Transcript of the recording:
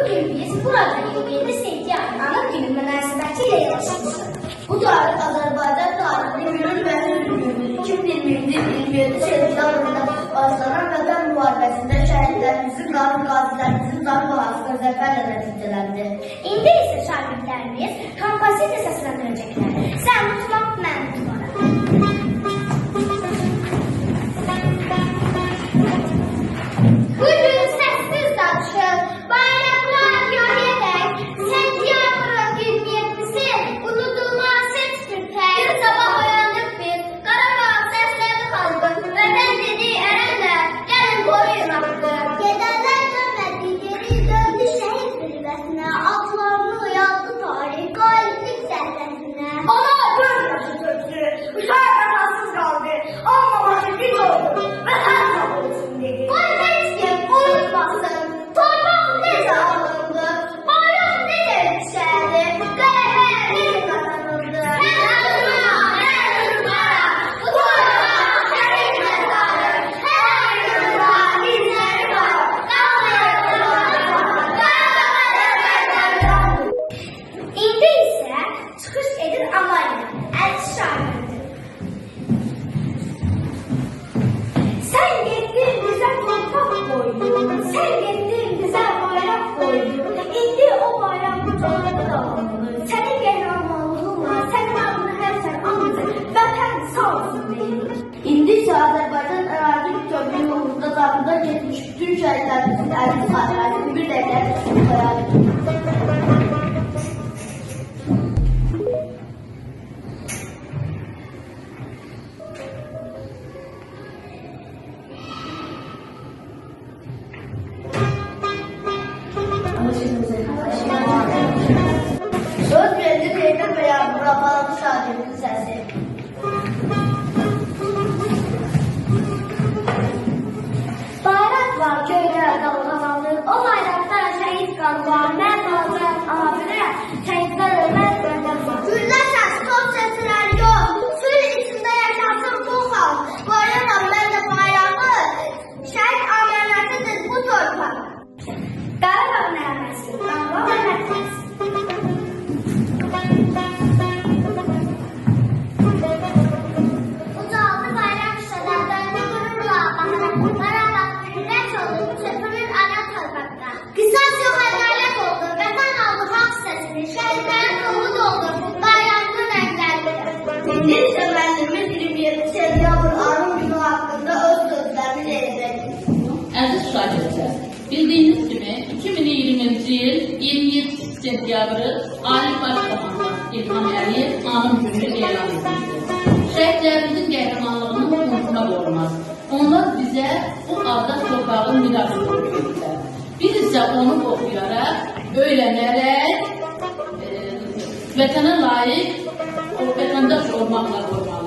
Bugün biz burada 27 sentyabr Ana Günü münasibətilə yaşamışıq. Bu tarih Azərbaycan tarixinin günün və günümüz 2027 sentyabrında başlanan Vətən müharibəsində şəhidlərimizin, qanun qazilərimizin can bahasına zəfərlə nəticələndi. İndi isə şagirdlərimiz kompozisiya səsləndirəcəklər. Sən tutmaq, mən tutmaram. Bugün sessiz danışın, bayraklar görerek, sentyabrın 27'si unutulmaz hiçbir tek. Bir sabah uyandık biz, Qarabağ seslerini kaldık, vətən dediği erenler, gelin koruyun hakkı. Gedənlər dönmədi, geri döndü şehit zirvəsinə, atlarını uyandı tarih, qaliblik zərrəsinə. Ona gözyaşı töksü, uşaq hatasız kaldı, amma başı biz oldu, vətən sağ olsun dedi. Unutmasın, torpaq necə alındı, bayrak necə yüksəldi, qələbə necə qazanıldı. Hər ırmağa, bu torpaq şəhid məzarı, hər yılda bizləri var, qalmayacaq. İndi isə çıxış edir Amalya, Əlçi şairdir. Sen getdin bizə torpaq koydun, sen getdin bizə bayrak koydun. İndi o bayrak canlı dalındı. Sənin qəhrəmanlığınla, sənin adını hər sən andı, vətən sağ olsun deyilir. İndi isə Azərbaycan ərazi bütövlüyü uğrunda canlıda getmiş bütün şəhidlərimizin əziz xatirəsini bir dəqiqə xəyal edin. Söz verdi Zeynep ve Yağmur Abalı şahirin sesi. Bayrak var köyde dalgalanır, o bayrakta şehit kanı var. Ben alacağım ama bile şehitler ölmez benden var. Güller ses, top sesler yok, suyun içinde yaşasın bu halk. Koruyorum ben de bayramı, şehit ameliyatıdır bu torpak. Qarabağ nəğməsi, Qarabağ nəğməsi. Ucaldı bayrak şələrdən, qürurla baxır. Qarabağ hürrət oldu, çırpınır ana torpaqda. Qisas yox ədalət oldu, vətən aldı haqq səsini. Şəhidlərin ruhu doldu, bayrağının rənglərini. İndi isə müəllimimiz 27 sentyabr Anın Günü haqqında öz sözlərini deyəcək. Əziz şagirdlər, bildiğiniz gibi 2020 yıl 27 sentyabrı Ali Başkomandan İlham Əliyev Anım Günü elan edildi. Şəhidlərimizin qəhrəmanlığının uğruna olmaz. Onlar bizə bu adda torpağın mirasını verirlər. Biz isə onu oxuyaraq, öyrənərək, vətənə layiq, vətəndaş olmaqla qoymalıyıq.